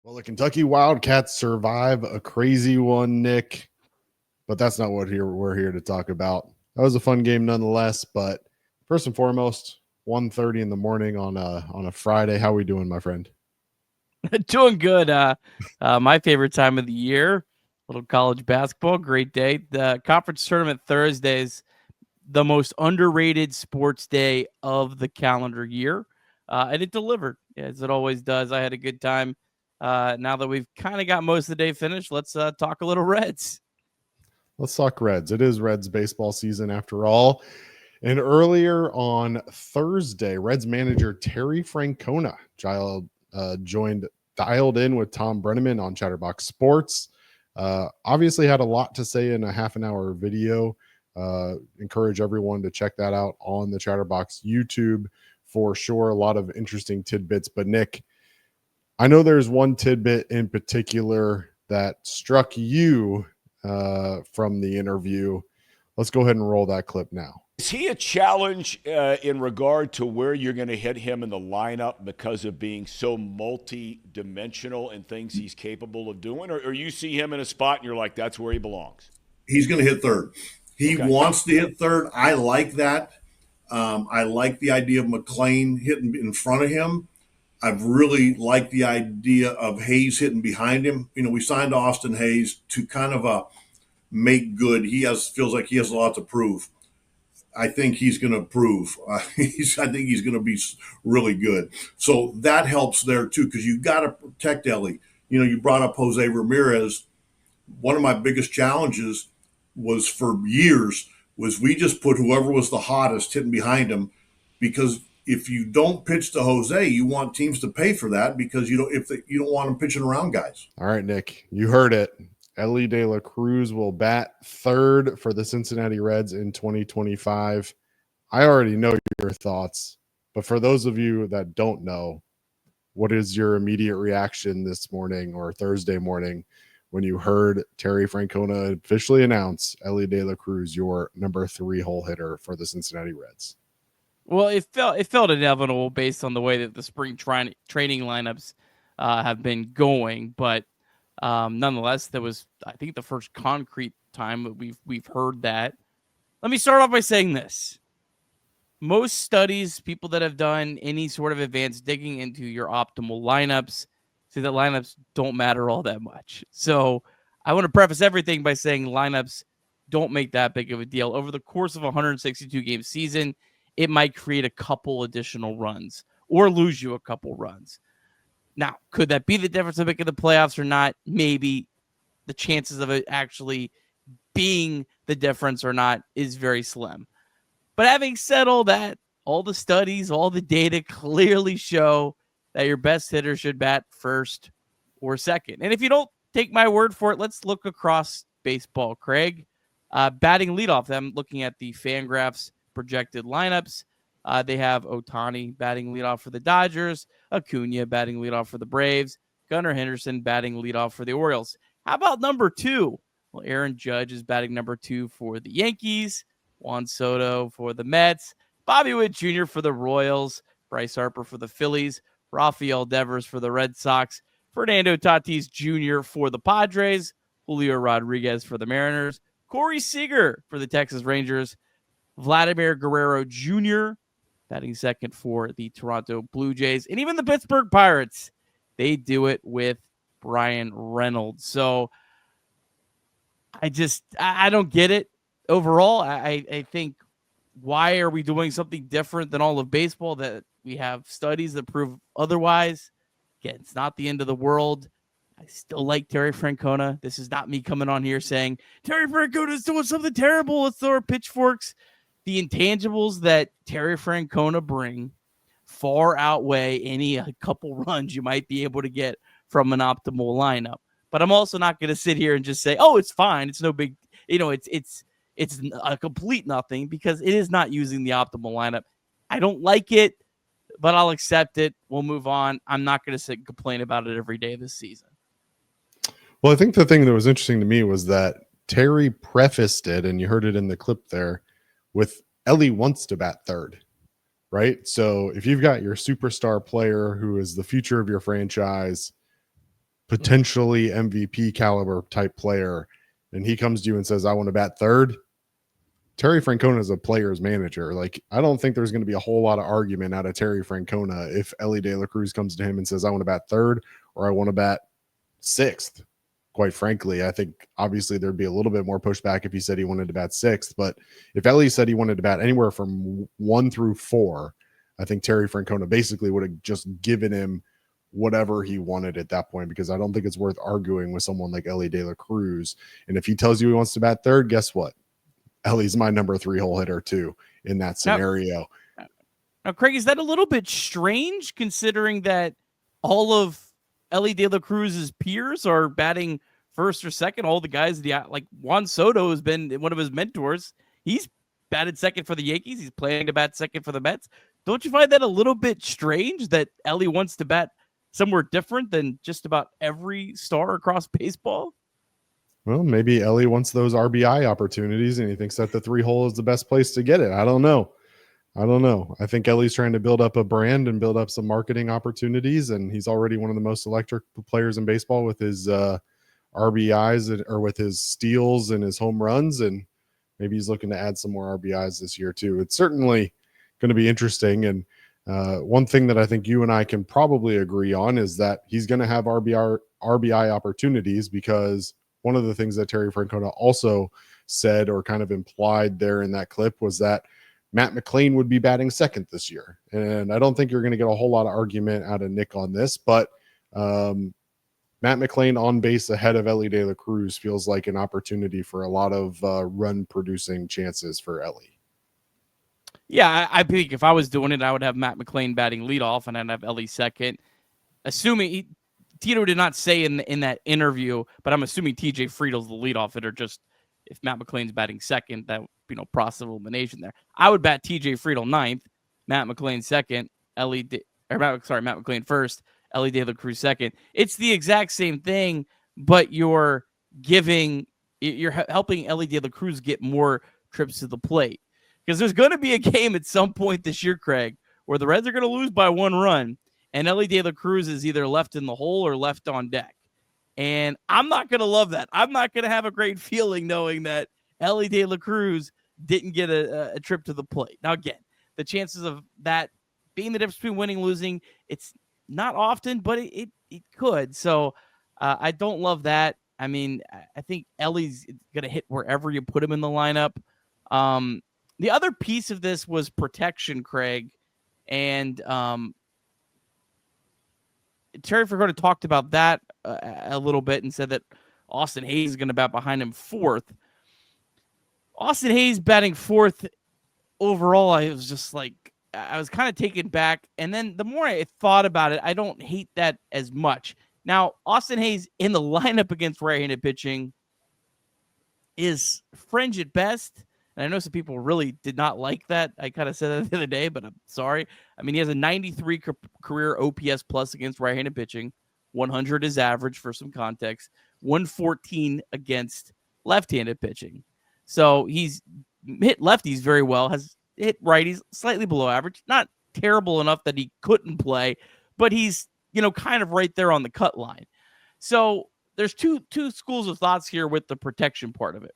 Well, the Kentucky Wildcats survive a crazy one, Nick, but that's not what we're here to talk about. That was a fun game nonetheless, but first and foremost, 1:30 in the morning on a Friday. How we doing, my friend? Doing good. My favorite time of the year, little college basketball, great day. The conference tournament Thursdays, the most underrated sports day of the calendar year, and it delivered as it always does. I had a good time. Now that we've kind of got most of the day finished, let's talk a little Reds. Let's talk Reds. It is Reds baseball season after all. And earlier on Thursday, Reds manager Terry Francona dialed in with Tom Brenneman on Chatterbox Sports. Obviously had a lot to say in a half an hour video. Encourage everyone to check that out on the Chatterbox YouTube for sure. A lot of interesting tidbits. But Nick, I know there's one tidbit in particular that struck you from the interview. Let's go ahead and roll that clip now. Is he a challenge in regard to where you're going to hit him in the lineup because of being so multi-dimensional in things he's capable of doing? Or you see him in a spot and you're like, that's where he belongs? He's going to hit third. He wants to hit third. I like that. I like the idea of McLean hitting in front of him. I've really liked the idea of Hayes hitting behind him. You know, we signed Austin Hayes to kind of make good. Feels like he has a lot to prove. I think he's going to prove. I think he's going to be really good. So that helps there too, because you've got to protect Elly. You know, you brought up Jose Ramirez. One of my biggest challenges was for years was we just put whoever was the hottest hitting behind him, because if you don't pitch to Jose, you want teams to pay for that because you don't want them pitching around guys. All right, Nick, you heard it. Elly De La Cruz will bat third for the Cincinnati Reds in 2025. I already know your thoughts, but for those of you that don't know, what is your immediate reaction this morning or Thursday morning when you heard Terry Francona officially announce Elly De La Cruz your number 3 hole hitter for the Cincinnati Reds? Well, it felt inevitable based on the way that the spring training lineups have been going, but nonetheless, that was, I think, the first concrete time that we've heard that. Let me start off by saying this. Most studies, people that have done any sort of advanced digging into your optimal lineups, say that lineups don't matter all that much. So I want to preface everything by saying lineups don't make that big of a deal. Over the course of a 162-game season, it might create a couple additional runs or lose you a couple runs. Now, could that be the difference of making the playoffs or not? Maybe. The chances of it actually being the difference or not is very slim. But having said all that, all the studies, all the data clearly show that your best hitter should bat first or second. And if you don't take my word for it, let's look across baseball, Craig. Batting leadoff, I'm looking at the Fangraphs projected lineups. They have Ohtani batting leadoff for the Dodgers, Acuna batting leadoff for the Braves, Gunnar Henderson batting leadoff for the Orioles. How about number 2? Well, Aaron Judge is batting number 2 for the Yankees, Juan Soto for the Mets, Bobby Witt Jr. for the Royals, Bryce Harper for the Phillies, Rafael Devers for the Red Sox, Fernando Tatis Jr. for the Padres, Julio Rodriguez for the Mariners, Corey Seager for the Texas Rangers, Vladimir Guerrero Jr. batting second for the Toronto Blue Jays, and even the Pittsburgh Pirates. They do it with Brian Reynolds. So I don't get it. Overall, I think, why are we doing something different than all of baseball that we have studies that prove otherwise? Again, it's not the end of the world. I still like Terry Francona. This is not me coming on here saying, Terry Francona is doing something terrible. Let's throw our pitchforks. The intangibles that Terry Francona bring far outweigh any couple runs you might be able to get from an optimal lineup. But I'm also not going to sit here and just say, oh, it's fine. It's no big, it's a complete nothing, because it is not using the optimal lineup. I don't like it, but I'll accept it. We'll move on. I'm not going to sit and complain about it every day this season. Well, I think the thing that was interesting to me was that Terry prefaced it, and you heard it in the clip there, with Elly wants to bat third, right? So if you've got your superstar player who is the future of your franchise, potentially MVP caliber type player, and he comes to you and says, I want to bat third. Terry Francona is a player's manager. Like, I don't think there's going to be a whole lot of argument out of Terry Francona if Elly De La Cruz comes to him and says, I want to bat third or I want to bat sixth. Quite frankly, I think obviously there'd be a little bit more pushback if he said he wanted to bat sixth. But if Elly said he wanted to bat anywhere from 1 through 4, I think Terry Francona basically would have just given him whatever he wanted at that point, because I don't think it's worth arguing with someone like Elly De La Cruz. And if he tells you he wants to bat third, guess what? Elly's my number 3 hole hitter too in that scenario. Now, Craig, is that a little bit strange considering that all of Elly De La Cruz's peers are batting first or second? All the guys, like Juan Soto has been one of his mentors. He's batted second for the Yankees. He's planning to bat second for the Mets. Don't you find that a little bit strange that Elly wants to bat somewhere different than just about every star across baseball? Well, maybe Elly wants those RBI opportunities and he thinks that the 3 hole is the best place to get it. I don't know. I think Elly's trying to build up a brand and build up some marketing opportunities, and he's already one of the most electric players in baseball with his RBIs or with his steals and his home runs, and maybe he's looking to add some more RBIs this year too. It's certainly going to be interesting, and one thing that I think you and I can probably agree on is that he's going to have RBI opportunities, because one of the things that Terry Francona also said or kind of implied there in that clip was that Matt McLain would be batting second this year. And I don't think you're going to get a whole lot of argument out of Nick on this, but Matt McLain on base ahead of Elly De La Cruz feels like an opportunity for a lot of run producing chances for Elly. Yeah, I think if I was doing it, I would have Matt McLain batting leadoff and I'd have Elly second. Assuming Tito did not say in that interview, but I'm assuming TJ Friedel's the leadoff hitter. Just if Matt McLain's batting second, that process of elimination there. I would bat TJ Friedel ninth, Matt McLain second, Matt McLain first, Elly De La Cruz second. It's the exact same thing, but you're helping Elly De La Cruz get more trips to the plate. Because there's going to be a game at some point this year, Craig, where the Reds are going to lose by 1 run, and Elly De La Cruz is either left in the hole or left on deck. And I'm not going to love that. I'm not going to have a great feeling knowing that Elly De La Cruz didn't get a trip to the plate. Now, again, the chances of that being the difference between winning and losing, it's not often, but it could. So I don't love that. I mean, I think Elly's going to hit wherever you put him in the lineup. The other piece of this was protection, Craig. And Terry Francona talked about that a little bit and said that Austin Hayes is going to bat behind him fourth. Austin Hayes batting fourth overall, I was just like, I was kind of taken back. And then the more I thought about it, I don't hate that as much. Now, Austin Hayes in the lineup against right-handed pitching is fringe at best. And I know some people really did not like that. I kind of said that the other day, but I'm sorry. I mean, he has a 93 career OPS plus against right-handed pitching. 100 is average for some context. 114 against left-handed pitching. So he's hit lefties very well, has hit righties slightly below average. Not terrible enough that he couldn't play, but he's, kind of right there on the cut line. So there's two schools of thoughts here with the protection part of it.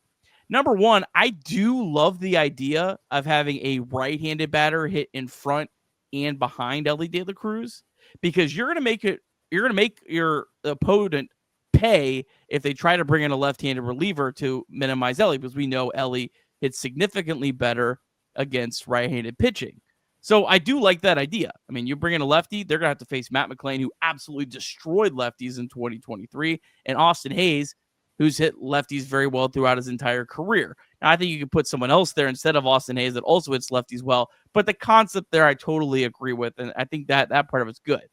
Number one, I do love the idea of having a right-handed batter hit in front and behind Elly De La Cruz, because you're going to make your opponent pay if they try to bring in a left-handed reliever to minimize Elly, because we know Elly hits significantly better against right-handed pitching. So I do like that idea. I mean, you bring in a lefty, they're going to have to face Matt McLain, who absolutely destroyed lefties in 2023, and Austin Hayes, who's hit lefties very well throughout his entire career. Now, I think you could put someone else there instead of Austin Hayes that also hits lefties well, but the concept there I totally agree with, and I think that part of it's good.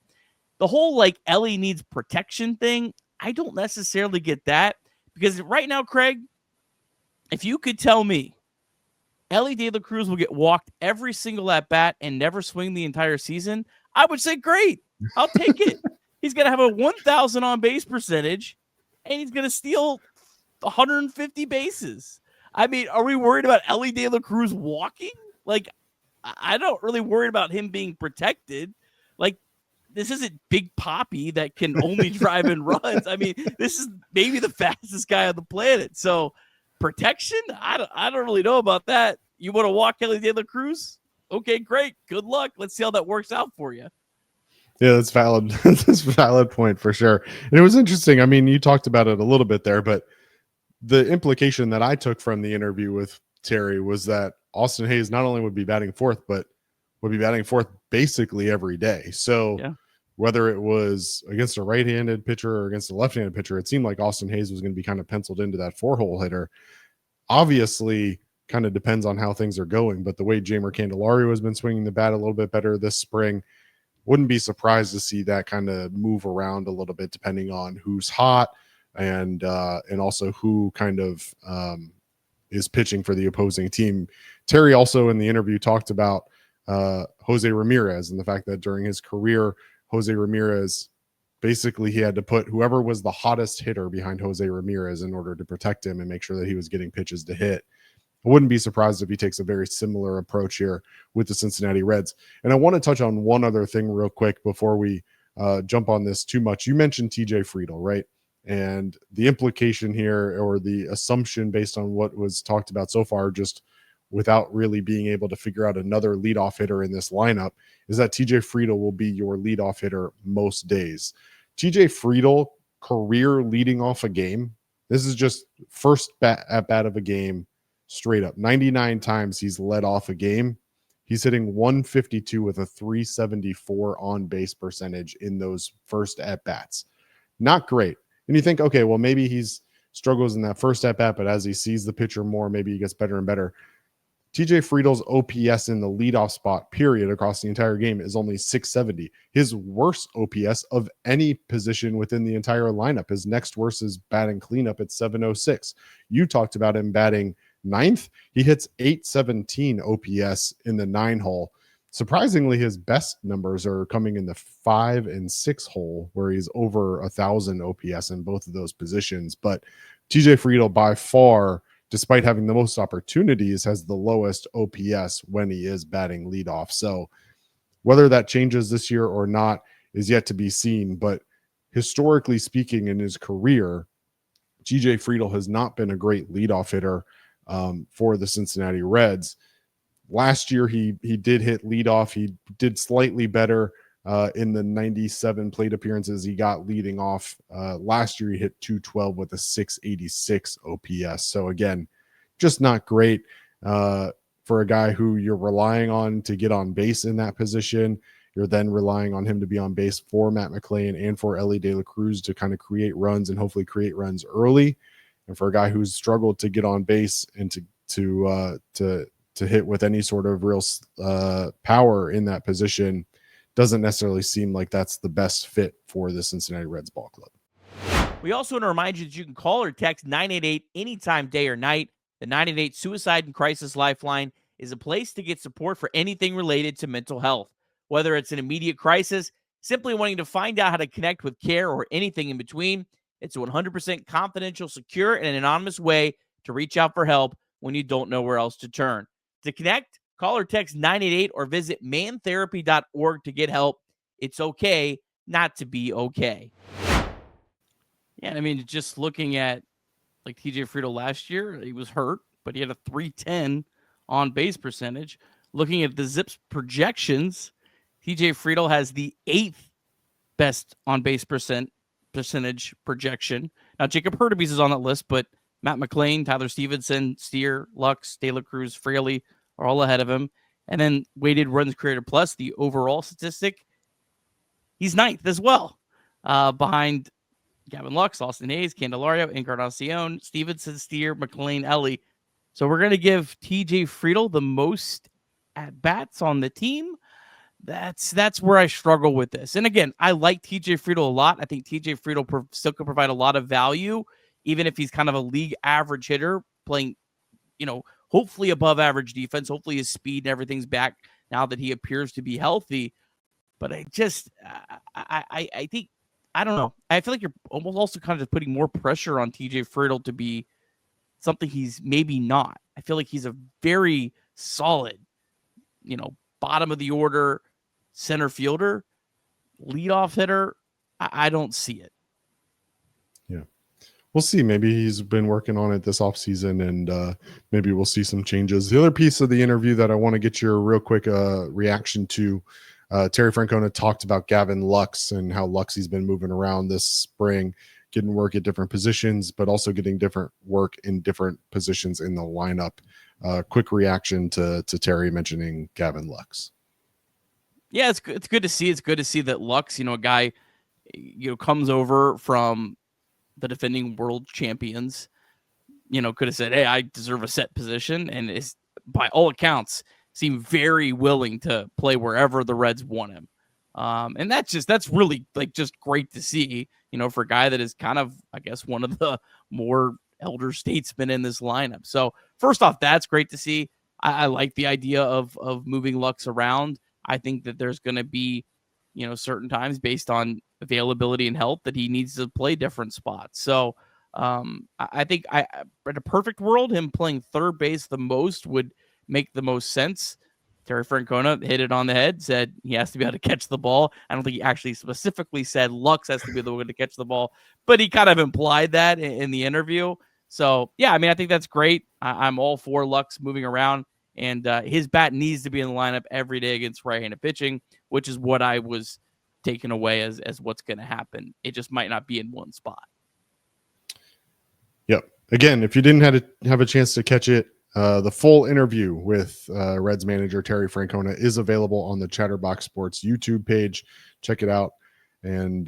The whole, Elly needs protection thing, I don't necessarily get that, because right now, Craig, if you could tell me Elly De La Cruz will get walked every single at-bat and never swing the entire season, I would say, great, I'll take it. He's going to have a 1,000 on-base percentage, and he's going to steal 150 bases. I mean, are we worried about Elly De La Cruz walking? I don't really worry about him being protected. isn't Big Poppy that can only drive in runs. I mean, this is maybe the fastest guy on the planet. So protection, I don't really know about that. You want to walk Elly De La Cruz? Okay, great. Good luck. Let's see how that works out for you. Yeah, that's valid. That's a valid point for sure. And it was interesting. I mean, you talked about it a little bit there, but the implication that I took from the interview with Terry was that Austin Hayes not only would be batting fourth, but would be batting fourth basically every day. So Yeah. whether it was against a right-handed pitcher or against a left-handed pitcher, it seemed like Austin Hayes was going to be kind of penciled into that 4-hole hitter. Obviously, kind of depends on how things are going, but the way Jeimer Candelario has been swinging the bat a little bit better this spring, wouldn't be surprised to see that kind of move around a little bit depending on who's hot and also who kind of is pitching for the opposing team. Terry also in the interview talked about Jose Ramirez and the fact that during his career, Jose Ramirez, basically he had to put whoever was the hottest hitter behind Jose Ramirez in order to protect him and make sure that he was getting pitches to hit. I wouldn't be surprised if he takes a very similar approach here with the Cincinnati Reds. And I want to touch on one other thing real quick before we jump on this too much. You mentioned TJ Friedl, right? And the implication here, or the assumption based on what was talked about so far, just without really being able to figure out another leadoff hitter in this lineup, is that TJ Friedl will be your leadoff hitter most days. TJ Friedl, career leading off a game. This is just first at bat of a game. Straight up 99 times he's led off a game. He's hitting 152 with a 374 on base percentage in those first at bats. Not great. And you think, okay, well, maybe he's struggles in that first at bat, but as he sees the pitcher more, maybe he gets better and better. TJ Friedl's OPS in the leadoff spot, period, across the entire game is only 670. His worst OPS of any position within the entire lineup. His next worst is batting cleanup at 706. You talked about him batting ninth. He hits 817 OPS in the 9-hole. Surprisingly, his best numbers are coming in the 5 and 6 hole, where he's over 1,000 OPS in both of those positions. But TJ Friedl, by far, despite having the most opportunities, has the lowest OPS when he is batting leadoff. So whether that changes this year or not is yet to be seen. But historically speaking, in his career, TJ Friedl has not been a great leadoff hitter for the Cincinnati Reds. Last year, he did hit leadoff. He did slightly better in the 97 plate appearances he got leading off. Last year, he hit 212 with a 686 OPS. So again, just not great for a guy who you're relying on to get on base in that position. You're then relying on him to be on base for Matt McClain and for Elly De La Cruz to kind of create runs and hopefully create runs early. And for a guy who's struggled to get on base and to hit with any sort of real power in that position, doesn't necessarily seem like that's the best fit for the Cincinnati Reds ball club. We also want to remind you that you can call or text 988 anytime, day or night. The 988 Suicide and Crisis Lifeline is a place to get support for anything related to mental health. Whether it's an immediate crisis, simply wanting to find out how to connect with care, or anything in between, it's a 100% confidential, secure, and anonymous way to reach out for help when you don't know where else to turn. To connect, call or text 988 or visit mantherapy.org to get help. It's okay not to be okay. Yeah, I mean, just looking at like TJ Friedl last year, he was hurt, but he had a 310 on base percentage. Looking at the Zips projections, TJ Friedl has the 8th best on base percentage projection. Now, Jacob Hurtubise is on that list, but Matt McClain, Tyler Stephenson, Steer, Lux, De La Cruz, Fraley are all ahead of him. And then weighted runs created plus, the overall statistic, he's 9th as well, behind Gavin Lux, Austin Hayes, Candelario, Encarnacion, Stevenson, Steer, McClain, Elly. So we're going to give TJ Friedl the most at-bats on the team. That's where I struggle with this. And again, I like TJ Friedl a lot. I think TJ Friedl still could provide a lot of value, even if he's kind of a league average hitter playing, hopefully above average defense. Hopefully his speed and everything's back now that he appears to be healthy. But I just, I think, I don't know. I feel like you're almost also kind of putting more pressure on TJ Friedl to be something he's maybe not. I feel like he's a very solid, bottom of the order center fielder. leadoff hitter, I don't see it. Yeah. We'll see. Maybe he's been working on it this offseason, and maybe we'll see some changes. The other piece of the interview that I want to get your real quick reaction to, Terry Francona talked about Gavin Lux and how Luxy's been moving around this spring, getting work at different positions, but also getting different work in different positions in the lineup. Quick reaction to Terry mentioning Gavin Lux. Yeah, it's good to see. It's good to see that Lux, a guy, comes over from the defending world champions, could have said, hey, I deserve a set position, and is, by all accounts, seemed very willing to play wherever the Reds want him. And that's really just great to see, for a guy that is kind of, I guess, one of the more elder statesmen in this lineup. So first off, that's great to see. I like the idea of moving Lux around. I think that there's going to be, certain times based on availability and health that he needs to play different spots. So I think in a perfect world, him playing third base the most would make the most sense. Terry Francona hit it on the head, said he has to be able to catch the ball. I don't think he actually specifically said Lux has to be the one to catch the ball, but he kind of implied that in the interview. So, yeah, I think that's great. I'm all for Lux moving around, and his bat needs to be in the lineup every day against right-handed pitching, which is what I was taken away as what's going to happen. It just might not be in one spot. Yep. Again, if you didn't have a chance to catch it, the full interview with Reds manager Terry Francona is available on the Chatterbox Sports YouTube page. Check it out, and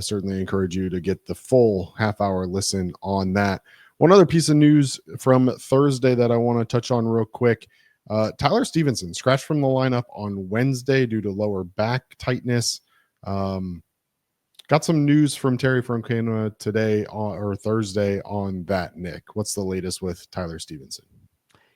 certainly encourage you to get the full half-hour listen on that. One other piece of news from Thursday that I want to touch on real quick. Tyler Stephenson scratched from the lineup on Wednesday due to lower back tightness. Got some news from Terry Francona today or Thursday on that, Nick. What's the latest with Tyler Stephenson?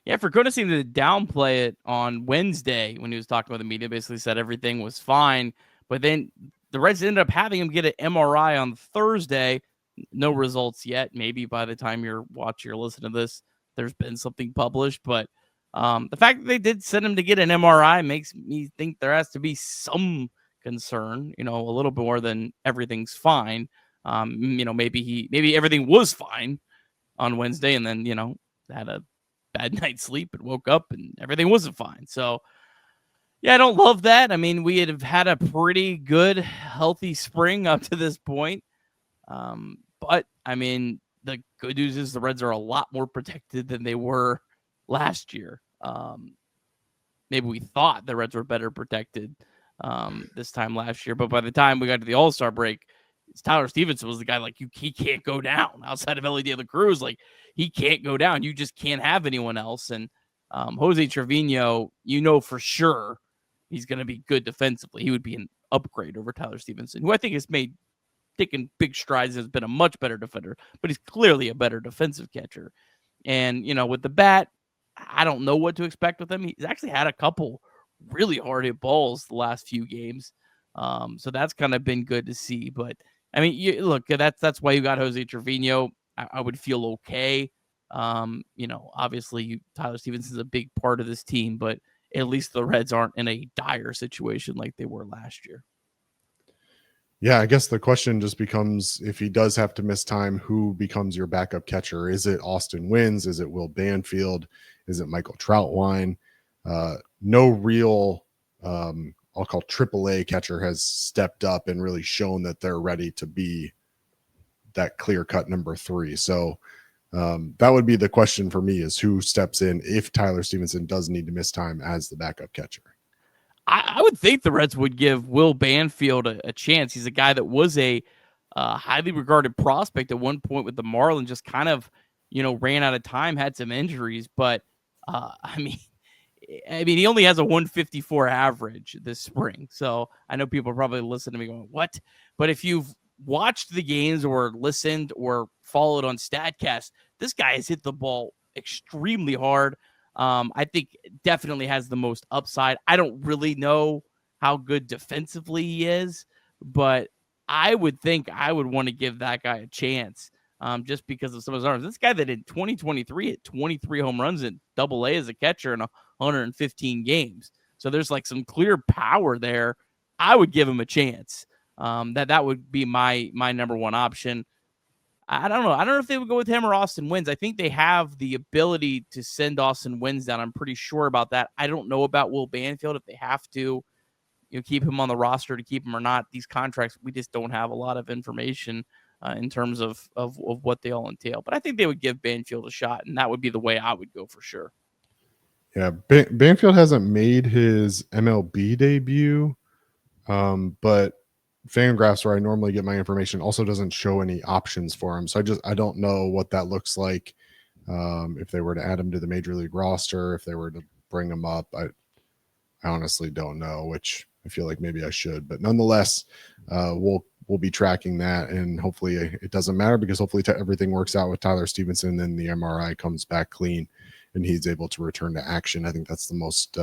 Yeah, Francona seemed to downplay it on Wednesday when he was talking with the media, basically said everything was fine. But then the Reds ended up having him get an MRI on Thursday. No results yet. Maybe by the time you're watching or listening to this, there's been something published. But the fact that they did send him to get an MRI makes me think there has to be some concern, a little bit more than everything's fine. Maybe everything was fine on Wednesday, and then, had a bad night's sleep and woke up and everything wasn't fine. So, yeah, I don't love that. We have had a pretty good, healthy spring up to this point. But the good news is the Reds are a lot more protected than they were last year. Maybe we thought the Reds were better protected this time last year, but by the time we got to the All-Star break, Tyler Stephenson was the guy he can't go down outside of Elly De La Cruz. He can't go down. You just can't have anyone else. And Jose Trevino, for sure he's going to be good defensively. He would be an upgrade over Tyler Stephenson, who I think has taken big strides, has been a much better defender, but he's clearly a better defensive catcher. And, with the bat, I don't know what to expect with him. He's actually had a couple really hard hit balls the last few games. So that's kind of been good to see. But look, that's why you got Jose Trevino. I would feel okay. Obviously Tyler Stephenson's a big part of this team, but at least the Reds aren't in a dire situation like they were last year. Yeah, I guess the question just becomes, if he does have to miss time, who becomes your backup catcher? Is it Austin Wynns? Is it Will Banfield? Is it Michael Troutwine? No real, I'll call AAA catcher has stepped up and really shown that they're ready to be that clear-cut number 3. So that would be the question for me, is who steps in if Tyler Stephenson does need to miss time as the backup catcher. I would think the Reds would give Will Banfield a chance. He's a guy that was a highly regarded prospect at one point with the Marlins, just kind of, ran out of time, had some injuries. But, he only has a 154 average this spring. So I know people probably listen to me going, what? But if you've watched the games or listened or followed on StatCast, this guy has hit the ball extremely hard. I think definitely has the most upside. I don't really know how good defensively he is, but I would think I would want to give that guy a chance just because of some of his arms. This guy that in 2023 hit 23 home runs in AA as a catcher in 115 games. So there's some clear power there. I would give him a chance. That would be my number one option. I don't know. I don't know if they would go with him or Austin Wynns. I think they have the ability to send Austin Wynns down. I'm pretty sure about that. I don't know about Will Banfield if they have to, keep him on the roster to keep him or not. These contracts, we just don't have a lot of information in terms of what they all entail. But I think they would give Banfield a shot, and that would be the way I would go for sure. Yeah, Banfield hasn't made his MLB debut, but Fangraphs, where I normally get my information, also doesn't show any options for him. So I don't know what that looks like. If they were to add him to the major league roster, if they were to bring him up, I honestly don't know, which I feel like maybe I should. But nonetheless, we'll be tracking that, and hopefully it doesn't matter, because hopefully everything works out with Tyler Stephenson, and the MRI comes back clean and he's able to return to action. I think that's the most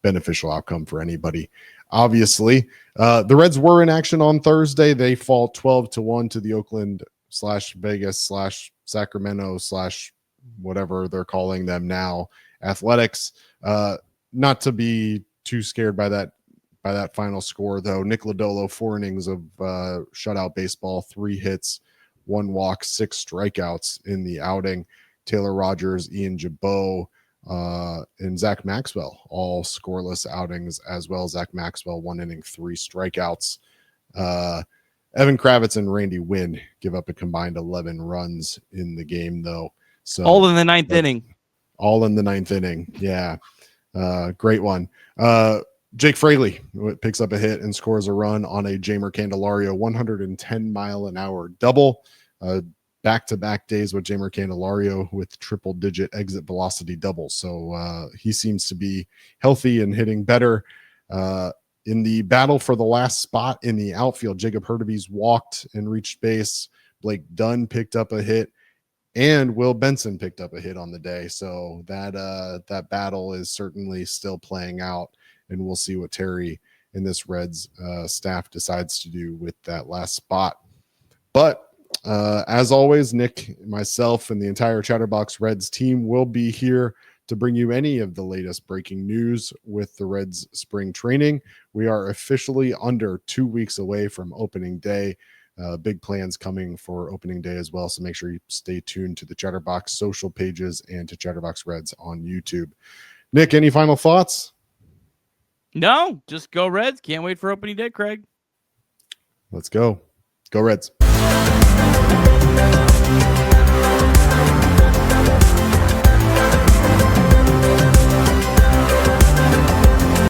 beneficial outcome for anybody. Obviously, the Reds were in action on Thursday. They fall 12-1 to the Oakland/Vegas/Sacramento/ whatever they're calling them now, Athletics. Not to be too scared by that final score, though. Nick Lodolo, 4 innings of shutout baseball, 3 hits, 1 walk, 6 strikeouts in the outing. Taylor Rogers, Ian Jabot, and Zach Maxwell, all scoreless outings as well. Zach Maxwell, 1 inning, 3 strikeouts. Evan Kravitz and Randy Wynn give up a combined 11 runs in the game, though. So all in the 9th inning. All in the 9th inning. Yeah. Great one. Jake Fraley picks up a hit and scores a run on a Jeimer Candelario 110-mile-an-hour double. Back-to-back days with Jeimer Candelario with triple-digit exit velocity doubles. So he seems to be healthy and hitting better. In the battle for the last spot in the outfield, Jacob Hurtubise walked and reached base. Blake Dunn picked up a hit, and Will Benson picked up a hit on the day. So that battle is certainly still playing out, and we'll see what Terry and this Reds staff decides to do with that last spot. But as always, Nick, myself, and the entire Chatterbox Reds team will be here to bring you any of the latest breaking news with the Reds spring training. We are officially under 2 weeks away from opening day. Big plans coming for opening day as well, so make sure you stay tuned to the Chatterbox social pages and to Chatterbox Reds on YouTube. Nick, any final thoughts? No, just go Reds. Can't wait for opening day, Craig. Let's go. Go Reds.